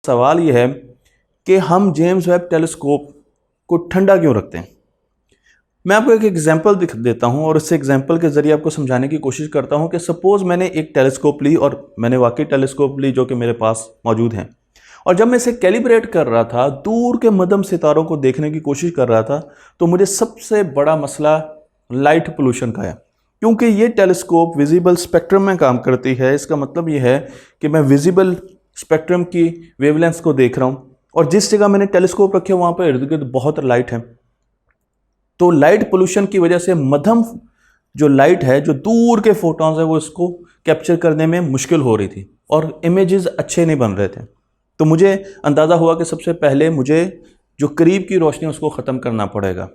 सवाल ये है कि हम जेम्स वेब टेलीस्कोप को ठंडा क्यों रखते हैं। मैं आपको एक एग्जांपल दिख देता हूं और इस एग्जांपल के जरिए आपको समझाने की कोशिश करता हूं कि सपोज मैंने एक टेलीस्कोप ली और मैंने वाकई टेलीस्कोप ली जो कि मेरे पास मौजूद है, और जब मैं इसे कैलिब्रेट कर रहा था, दूर के मध्यम सितारों को देखने की कोशिश कर रहा था, तो मुझे सबसे बड़ा मसला लाइट पोल्यूशन का है। क्योंकि ये टेलीस्कोप विजिबल स्पेक्ट्रम में काम करती है। इसका मतलब ये है कि मैं विजिबल स्पेक्ट्रम की वेवलेंथ को देख रहा हूँ, और जिस जगह मैंने टेलीस्कोप रखे वहाँ पर इर्द गिर्द बहुत लाइट है। तो लाइट पोल्यूशन की वजह से मध्यम जो लाइट है, जो दूर के फोटॉन्स है, वो इसको कैप्चर करने में मुश्किल हो रही थी और इमेजेस अच्छे नहीं बन रहे थे। तो मुझे अंदाज़ा हुआ कि सबसे पहले मुझे जो करीब की रोशनी उसको ख़त्म करना पड़ेगा।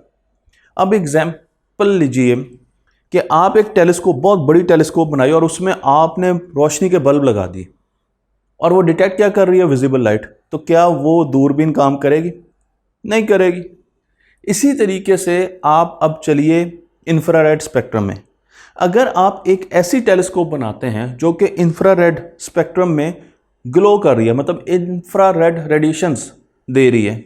अब एग्जाम्पल लीजिए कि आप एक टेलीस्कोप, बहुत बड़ी टेलीस्कोप बनाई और उसमें आपने रोशनी के बल्ब लगा दी और वो डिटेक्ट क्या कर रही है, विजिबल लाइट। तो क्या वो दूरबीन काम करेगी? नहीं करेगी। इसी तरीके से आप अब चलिए इंफ्रारेड स्पेक्ट्रम में। अगर आप एक ऐसी टेलीस्कोप बनाते हैं जो कि इंफ्रारेड स्पेक्ट्रम में ग्लो कर रही है, मतलब इंफ्रारेड रेडिएशंस दे रही है,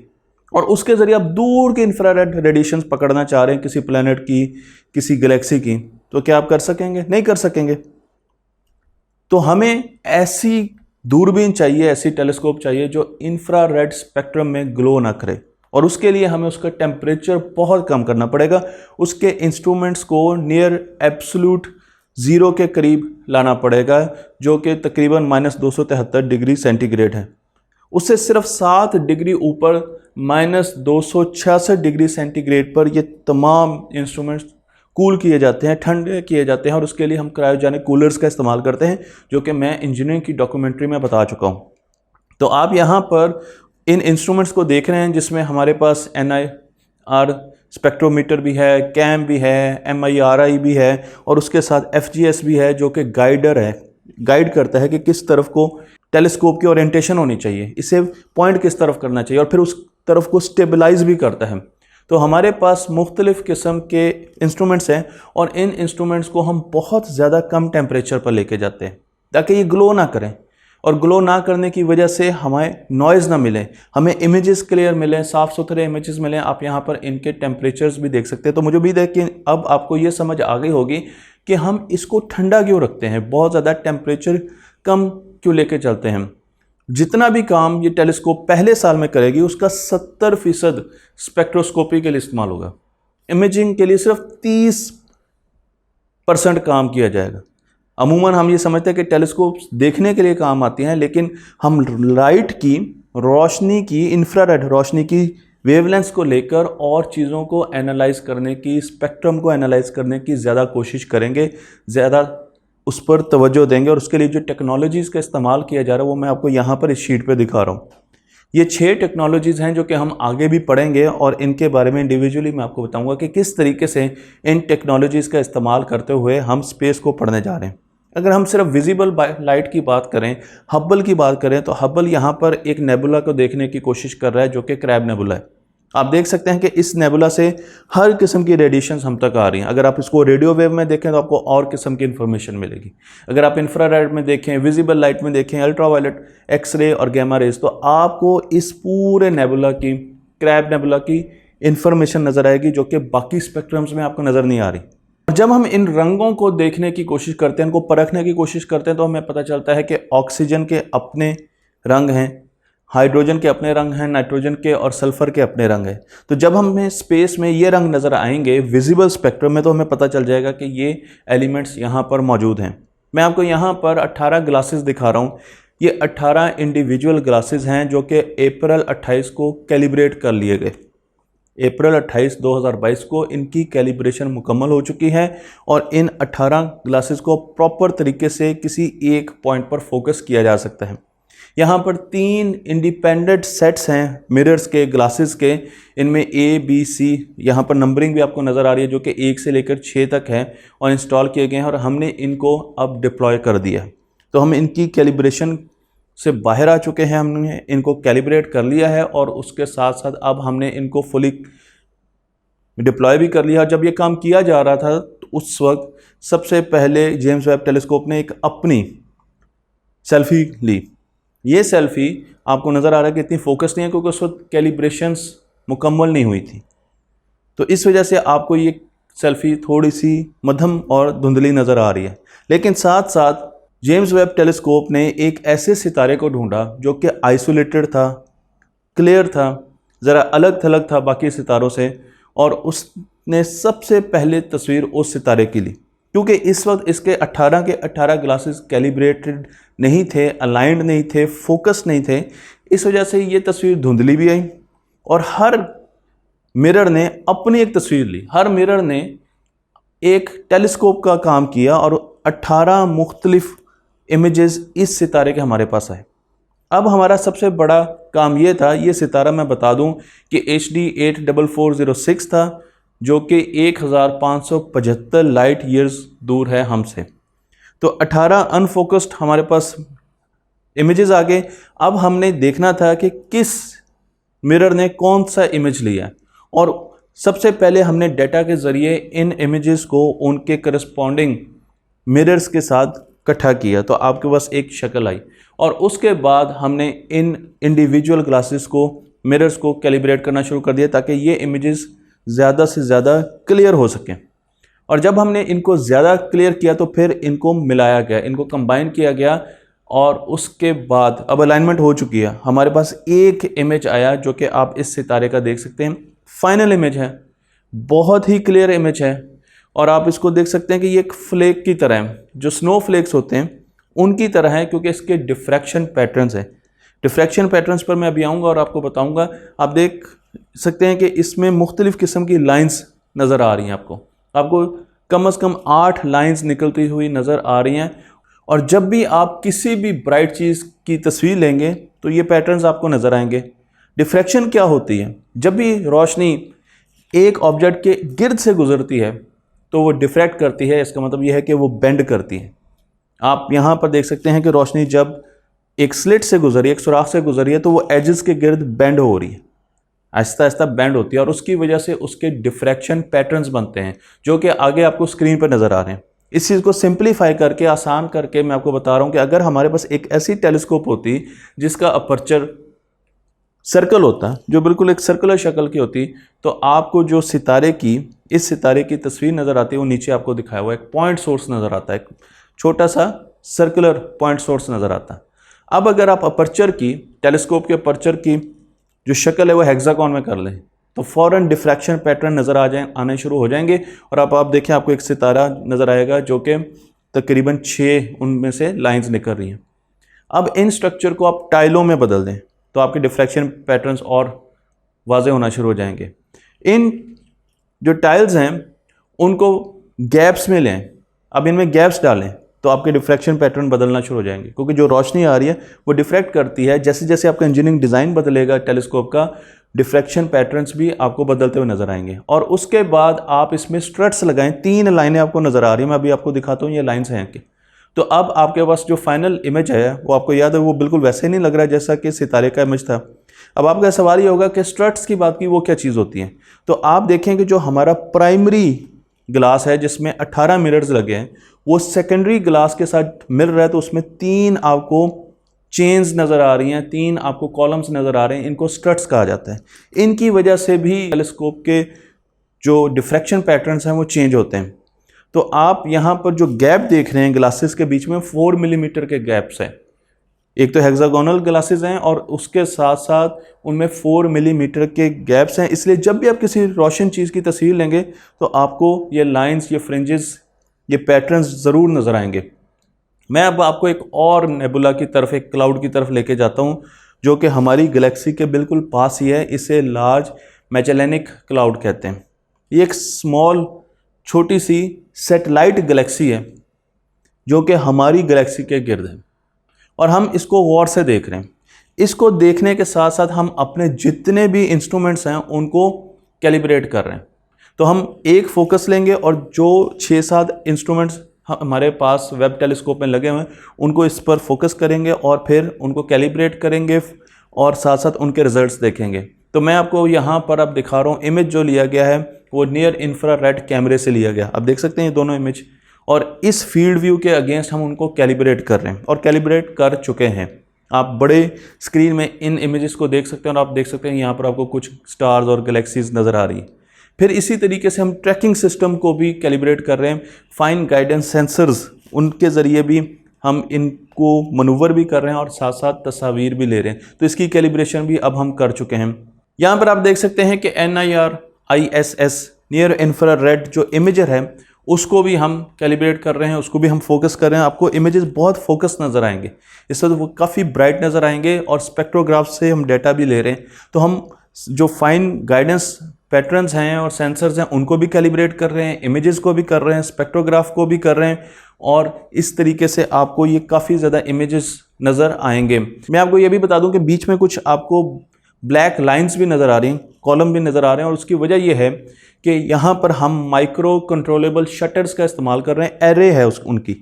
और उसके ज़रिए आप दूर के इंफ्रारेड रेडिएशंस पकड़ना चाह रहे हैं किसी प्लैनेट की, किसी गैलेक्सी की, तो क्या आप कर सकेंगे? नहीं कर सकेंगे। तो हमें ऐसी दूरबीन चाहिए, ऐसी टेलीस्कोप चाहिए जो इंफ्रारेड स्पेक्ट्रम में ग्लो ना करे, और उसके लिए हमें उसका टेम्परेचर बहुत कम करना पड़ेगा। उसके इंस्ट्रूमेंट्स को नियर एब्सोल्यूट ज़ीरो के करीब लाना पड़ेगा, जो कि तकरीबन -273 डिग्री सेंटीग्रेड है। उससे सिर्फ 7 डिग्री ऊपर -266 डिग्री सेंटीग्रेड पर ये तमाम इंस्ट्रूमेंट्स कूल किए जाते हैं, ठंडे किए जाते हैं, और उसके लिए हम क्रायोजेनिक कूलर्स का इस्तेमाल करते हैं, जो कि मैं इंजीनियरिंग की डॉक्यूमेंट्री में बता चुका हूँ। तो आप यहाँ पर इन इंस्ट्रूमेंट्स को देख रहे हैं जिसमें हमारे पास NIR स्पेक्ट्रोमीटर भी है, कैम भी है, MIRI भी है, और उसके साथ FGS भी है, जो कि गाइडर है, गाइड करता है कि किस तरफ को टेलीस्कोप की ओरिएंटेशन होनी चाहिए, इसे पॉइंट किस तरफ करना चाहिए, और फिर उस तरफ को स्टेबलाइज भी करता है। तो हमारे पास मुख्तलिफ़ किस्म के इंस्ट्रूमेंट्स हैं, और इन इंस्ट्रूमेंट्स को हम बहुत ज़्यादा कम टेम्परेचर पर लेके जाते हैं ताकि ये ग्लो ना करें, और ग्लो ना करने की वजह से हमें नॉइज़ ना मिले, हमें इमेजेस क्लियर मिलें, साफ़ सुथरे इमेजेस मिलें। आप यहाँ पर इनके टेम्परेचर्स भी देख सकते हैं। तो मुझे भी देख के अब आपको ये समझ आ गई होगी कि हम इसको ठंडा क्यों रखते हैं, बहुत ज़्यादा टेम्परेचर कम क्यों लेके चलते हैं। जितना भी काम ये टेलीस्कोप पहले साल में करेगी, उसका 70% स्पेक्ट्रोस्कोपी के लिए इस्तेमाल होगा। इमेजिंग के लिए सिर्फ 30% काम किया जाएगा। अमूमन हम ये समझते हैं कि टेलीस्कोप देखने के लिए काम आती हैं, लेकिन हम लाइट की, रोशनी की, इंफ्रारेड रोशनी की वेवलेंथ को लेकर और चीज़ों को एनालाइज करने की, स्पेक्ट्रम को एनालाइज करने की ज़्यादा कोशिश करेंगे, ज़्यादा उस पर तवज्जो देंगे। और उसके लिए जो टेक्नोलॉजीज़ का इस्तेमाल किया जा रहा है वो मैं आपको यहाँ पर इस शीट पे दिखा रहा हूँ। ये 6 टेक्नोलॉजीज़ हैं जो कि हम आगे भी पढ़ेंगे, और इनके बारे में इंडिविजुअली मैं आपको बताऊँगा कि किस तरीके से इन टेक्नोलॉजीज़ का इस्तेमाल करते हुए हम स्पेस को पढ़ने जा रहे हैं। अगर हम सिर्फ विजिबल लाइट की बात करें, हब्बल की बात करें, तो हब्बल यहाँ पर एक नेबुला को देखने की कोशिश कर रहा है जो कि क्रैब नेबुला है। आप देख सकते हैं कि इस नेबुला से हर किस्म की रेडिएशंस हम तक आ रही हैं। अगर आप इसको रेडियो वेव में देखें तो आपको और किस्म की इंफॉर्मेशन मिलेगी। अगर आप इंफ्रारेड में देखें, विजिबल लाइट में देखें, अल्ट्रावायलेट, एक्सरे और गैमा रेज, तो आपको इस पूरे नेबुला की, क्रैब नेबुला की इंफॉर्मेशन नज़र आएगी जो कि बाकी स्पेक्ट्रम्स में आपको नज़र नहीं आ रही। जब हम इन रंगों को देखने की कोशिश करते हैं, इनको परखने की कोशिश करते हैं, तो हमें पता चलता है कि ऑक्सीजन के अपने रंग हैं, हाइड्रोजन के अपने रंग हैं, नाइट्रोजन के और सल्फर के अपने रंग हैं। तो जब हमें स्पेस में ये रंग नज़र आएंगे विजिबल स्पेक्ट्रम में, तो हमें पता चल जाएगा कि ये एलिमेंट्स यहाँ पर मौजूद हैं। मैं आपको यहाँ पर 18 ग्लासेस दिखा रहा हूँ। ये 18 इंडिविजुअल ग्लासेस हैं जो कि अप्रैल 28 को कैलिब्रेट कर लिए गए। अप्रैल 28, 2022 को इनकी कैलिब्रेशन मुकम्मल हो चुकी है, और इन 18 ग्लासेस को प्रॉपर तरीके से किसी एक पॉइंट पर फोकस किया जा सकता है। यहाँ पर 3 इंडिपेंडेंट सेट्स हैं मिरर्स के, ग्लासेस के। इनमें A, B, C, यहाँ पर नंबरिंग भी आपको नज़र आ रही है जो कि 1 से लेकर 6 तक है, और इंस्टॉल किए गए हैं, और हमने इनको अब डिप्लॉय कर दिया है। तो हम इनकी कैलिब्रेशन से बाहर आ चुके हैं, हमने इनको कैलिब्रेट कर लिया है, और उसके साथ साथ अब हमने इनको फुली डिप्लॉय भी कर लिया। जब ये काम किया जा रहा था तो उस वक्त सबसे पहले जेम्स वेब टेलीस्कोप ने एक अपनी सेल्फी ली, ये सेल्फी आपको नज़र आ रहा है कि इतनी फोकस नहीं है क्योंकि उस वक्त कैलिब्रेशंस मुकम्मल नहीं हुई थी, तो इस वजह से आपको ये सेल्फी थोड़ी सी मध्यम और धुंधली नज़र आ रही है। लेकिन साथ साथ जेम्स वेब टेलीस्कोप ने एक ऐसे सितारे को ढूंढा जो कि आइसोलेटेड था, क्लियर था, ज़रा अलग थलग था बाकी सितारों से, और उसने सबसे पहले तस्वीर उस सितारे की ली। क्योंकि इस वक्त इसके 18 के 18 ग्लासेस कैलिब्रेटेड नहीं थे, अलाइंड नहीं थे, फोकस नहीं थे, इस वजह से ये तस्वीर धुंधली भी आई और हर मिरर ने अपनी एक तस्वीर ली। हर मिरर ने एक टेलीस्कोप का काम किया और 18 मुख्तलिफ इमेजेस इस सितारे के हमारे पास आए। अब हमारा सबसे बड़ा काम ये था, ये सितारा मैं बता दूं कि HD 84406 था जो कि 1575 लाइट ईयर्स दूर है हमसे। तो 18 अनफोकस्ड हमारे पास इमेजेस आ गए। अब हमने देखना था कि किस मिरर ने कौन सा इमेज लिया, और सबसे पहले हमने डेटा के ज़रिए इन इमेजेस को उनके करस्पॉन्डिंग मिरर्स के साथ इकट्ठा किया, तो आपके पास एक शक्ल आई। और उसके बाद हमने इन इंडिविजुअल ग्लासेस को, मिरर्स को कैलिब्रेट करना शुरू कर दिया ताकि ये इमेजेस ज़्यादा से ज़्यादा क्लियर हो सकें। और जब हमने इनको ज़्यादा क्लियर किया तो फिर इनको मिलाया गया, इनको कंबाइन किया गया, और उसके बाद अब अलाइनमेंट हो चुकी है। हमारे पास एक इमेज आया जो कि आप इस सितारे का देख सकते हैं, फाइनल इमेज है, बहुत ही क्लियर इमेज है, और आप इसको देख सकते हैं कि ये एक फ्लेक की तरह है, जो स्नो फ्लेक्स होते हैं उनकी तरह है, क्योंकि इसके डिफ्रैक्शन पैटर्न्स हैं। डिफ्रैक्शन पैटर्न्स पर मैं अभी आऊँगा और आपको बताऊँगा। आप देख सकते हैं कि इसमें मुख्तलिफ़ किस्म की लाइंस नज़र आ रही हैं। आपको कम से कम 8 लाइंस निकलती हुई नज़र आ रही हैं, और जब भी आप किसी भी ब्राइट चीज़ की तस्वीर लेंगे तो ये पैटर्न्स आपको नज़र आएंगे। डिफ्रैक्शन क्या होती है? जब भी रोशनी एक ऑब्जेक्ट के गिर्द से गुजरती है तो वो डिफ्रैक्ट करती है, इसका मतलब ये है कि वो बेंड करती है। आप यहाँ पर देख सकते हैं कि रोशनी जब एक स्लिट से गुजरी, एक सुराख से गुजरी है, तो वो एजेस के गिर्द बेंड हो रही है, आहिस्ता आहिस्ता बेंड होती है, और उसकी वजह से उसके डिफ्रैक्शन पैटर्न्स बनते हैं जो कि आगे आपको स्क्रीन पर नज़र आ रहे हैं। इस चीज़ को सिंप्लीफाई करके, आसान करके मैं आपको बता रहा हूँ कि अगर हमारे पास एक ऐसी टेलीस्कोप होती जिसका अपर्चर सर्कल होता, जो बिल्कुल एक सर्कुलर शक्ल की होती, तो आपको जो सितारे की, इस सितारे की तस्वीर नज़र आती है, वो नीचे आपको दिखाया हुआ एक पॉइंट सोर्स नज़र आता है, एक छोटा सा सर्कुलर पॉइंट सोर्स नज़र आता है। अब अगर आप अपर्चर की, टेलीस्कोप के अपर्चर की जो शक्ल है वो हेक्सागोन में कर लें तो फ़ौरन डिफ्रैक्शन पैटर्न नज़र आने शुरू हो जाएंगे, और आप देखें आपको एक सितारा नज़र आएगा जो कि तकरीबन 6 उनमें से लाइंस निकल रही हैं। अब इन स्ट्रक्चर को आप टाइलों में बदल दें तो आपके डिफ्रैक्शन पैटर्न्स और वाज़े होना शुरू हो जाएंगे। इन जो टाइल्स हैं उनको गैप्स में लें, अब इनमें गैप्स डालें तो आपके डिफ्रैक्शन पैटर्न बदलना शुरू हो जाएंगे, क्योंकि जो रोशनी आ रही है वो डिफ्रैक्ट करती है। जैसे जैसे आपका इंजीनियरिंग डिज़ाइन बदलेगा टेलीस्कोप का, डिफ्रैक्शन पैटर्न्स भी आपको बदलते हुए नज़र आएंगे। और उसके बाद आप इसमें स्ट्रट्स लगाएं, 3 लाइनें आपको नज़र आ रही हैं, मैं अभी आपको दिखाता हूँ ये लाइन्स हैं कि। तो अब आपके पास जो फाइनल इमेज है वो आपको याद है, वो बिल्कुल वैसे ही नहीं लग रहा है जैसा कि सितारे का इमेज था। अब आपका सवाल ये होगा कि स्ट्रट्स की बात की वो क्या चीज़ होती है। तो आप देखें कि जो हमारा प्राइमरी ग्लास है जिसमें 18 मिरर्स लगे हैं, वो सेकेंडरी ग्लास के साथ मिल रहा है, तो उसमें 3 आपको चेन्स नज़र आ रही हैं, 3 आपको कॉलम्स नज़र आ रहे हैं, इनको स्ट्रट्स कहा जाता है। इनकी वजह से भी टेलीस्कोप के जो डिफ्रैक्शन पैटर्न्स हैं वो चेंज होते हैं। तो आप यहाँ पर जो गैप देख रहे हैं ग्लासेस के बीच में, 4 मिलीमीटर के गैप्स हैं। एक तो हेक्सागोनल ग्लासेस हैं और उसके साथ साथ उनमें 4 मिलीमीटर के गैप्स हैं, इसलिए जब भी आप किसी रोशन चीज़ की तस्वीर लेंगे तो आपको ये लाइंस, ये फ्रिंजेस, ये पैटर्न्स ज़रूर नज़र आएंगे। मैं अब आपको एक और नेबुला की तरफ, एक क्लाउड की तरफ लेके जाता हूँ जो कि हमारी गैलेक्सी के बिल्कुल पास ही है। इसे लार्ज मैजेलेनिक क्लाउड कहते हैं। ये एक स्मॉल, छोटी सी सैटेलाइट गैलेक्सी है जो कि हमारी गैलेक्सी के गिर्द है, और हम इसको गौर से देख रहे हैं। इसको देखने के साथ साथ हम अपने जितने भी इंस्ट्रूमेंट्स हैं उनको कैलिब्रेट कर रहे हैं। तो हम एक फोकस लेंगे और जो 6-7 इंस्ट्रूमेंट्स हमारे पास वेब टेलीस्कोप में लगे हुए हैं उनको इस पर फोकस करेंगे और फिर उनको कैलिब्रेट करेंगे और साथ साथ उनके रिजल्ट्स देखेंगे। तो मैं आपको यहाँ पर अब दिखा रहा हूँ, इमेज जो लिया गया है वो नियर इंफ्रारेड कैमरे से लिया गया। अब देख सकते हैं ये दोनों इमेज, और इस फील्ड व्यू के अगेंस्ट हम उनको कैलिब्रेट कर रहे हैं और कैलिब्रेट कर चुके हैं। आप बड़े स्क्रीन में इन इमेजेस को देख सकते हैं और आप देख सकते हैं यहाँ पर आपको कुछ स्टार्स और गैलेक्सीज नज़र आ रही है। फिर इसी तरीके से हम ट्रैकिंग सिस्टम को भी कैलिब्रेट कर रहे हैं, फाइन गाइडेंस सेंसर्स उनके ज़रिए भी हम इनको मनूवर भी कर रहे हैं और साथ साथ तस्वीर भी ले रहे हैं। तो इसकी कैलिब्रेशन भी अब हम कर चुके हैं। यहाँ पर आप देख सकते हैं कि NIR ISS नियर इंफ्रारेड जो इमेजर है उसको भी हम कैलिब्रेट कर रहे हैं, उसको भी हम फोकस कर रहे हैं। आपको इमेजेस बहुत फोकस नज़र आएंगे, इससे तो वो काफ़ी ब्राइट नज़र आएंगे और स्पेक्ट्रोग्राफ से हम डेटा भी ले रहे हैं। तो हम जो फाइन गाइडेंस पैटर्न्स हैं और सेंसर्स हैं उनको भी कैलिब्रेट कर रहे हैं, इमेजेस को भी कर रहे हैं, स्पेक्ट्रोग्राफ को भी कर रहे हैं और इस तरीके से आपको ये काफ़ी ज़्यादा इमेजेस नज़र आएंगे। मैं आपको ये भी बता दूं कि बीच में कुछ आपको ब्लैक लाइंस भी नज़र आ रही हैं, कॉलम भी नज़र आ रहे हैं और उसकी वजह यह है कि यहाँ पर हम माइक्रो कंट्रोलेबल शटर्स का इस्तेमाल कर रहे हैं, एरे है उनकी,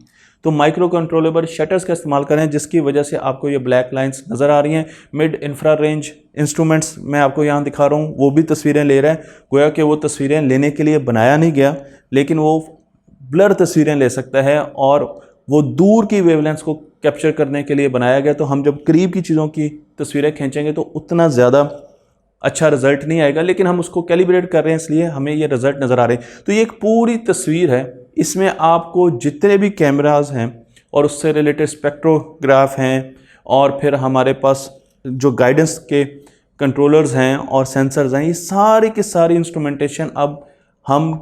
तो माइक्रो कंट्रोलेबल शटर्स का इस्तेमाल कर रहे हैं जिसकी वजह से आपको ये ब्लैक लाइंस नज़र आ रही हैं। मिड इंफ्रा रेंज इंस्ट्रूमेंट्स मैं आपको यहाँ दिखा रहा हूँ, वो भी तस्वीरें ले रहा है। गोया कि वो तस्वीरें लेने के लिए बनाया नहीं गया, लेकिन वो ब्लर तस्वीरें ले सकता है और वो दूर की वेवलेंथ्स को कैप्चर करने के लिए बनाया गया। तो हम जब करीब की चीज़ों की तस्वीरें खींचेंगे तो उतना ज़्यादा अच्छा रिजल्ट नहीं आएगा, लेकिन हम उसको कैलिब्रेट कर रहे हैं इसलिए हमें ये रिजल्ट नज़र आ रहे हैं। तो ये एक पूरी तस्वीर है, इसमें आपको जितने भी कैमराज हैं और उससे रिलेटेड स्पेक्ट्रोग्राफ हैं और फिर हमारे पास जो गाइडेंस के कंट्रोलर्स हैं और सेंसर्स हैं, ये सारी की सारी इंस्ट्रूमेंटेशन अब हम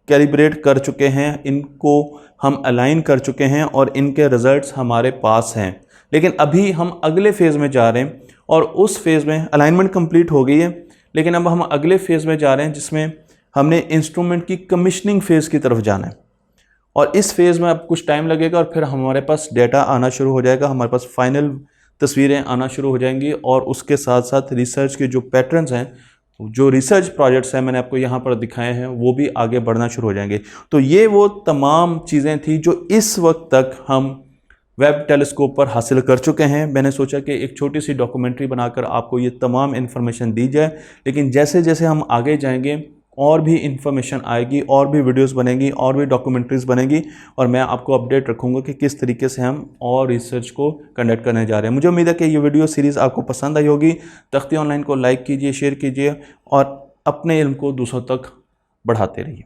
कैलिब्रेट कर चुके हैं, इनको हम अलाइन कर चुके हैं और इनके रिजल्ट्स हमारे पास हैं। लेकिन अभी हम अगले फेज़ में जा रहे हैं और उस फेज़ में अलाइनमेंट कंप्लीट हो गई है, लेकिन अब हम अगले फेज़ में जा रहे हैं जिसमें हमने इंस्ट्रूमेंट की कमीशनिंग फ़ेज़ की तरफ जाना है और इस फेज़ में अब कुछ टाइम लगेगा और फिर हमारे पास डेटा आना शुरू हो जाएगा, हमारे पास फाइनल तस्वीरें आना शुरू हो जाएंगी और उसके साथ साथ रिसर्च के जो पैटर्न्स हैं, जो रिसर्च प्रोजेक्ट्स हैं मैंने आपको यहाँ पर दिखाए हैं, वो भी आगे बढ़ना शुरू हो जाएंगे। तो ये वो तमाम चीज़ें थी जो इस वक्त तक हम वेब टेलीस्कोप पर हासिल कर चुके हैं। मैंने सोचा कि एक छोटी सी डॉक्यूमेंट्री बनाकर आपको ये तमाम इन्फॉर्मेशन दी जाए, लेकिन जैसे जैसे हम आगे जाएंगे और भी इंफॉर्मेशन आएगी, और भी वीडियोस बनेंगी, और भी डॉक्यूमेंट्रीज़ बनेगी और मैं आपको अपडेट रखूँगा कि किस तरीके से हम और रिसर्च को कंडक्ट करने जा रहे हैं। मुझे उम्मीद है कि ये वीडियो सीरीज़ आपको पसंद आई होगी। तख्ती ऑनलाइन को लाइक कीजिए, शेयर कीजिए और अपने इल्म को दूसरों तक बढ़ाते रहिए।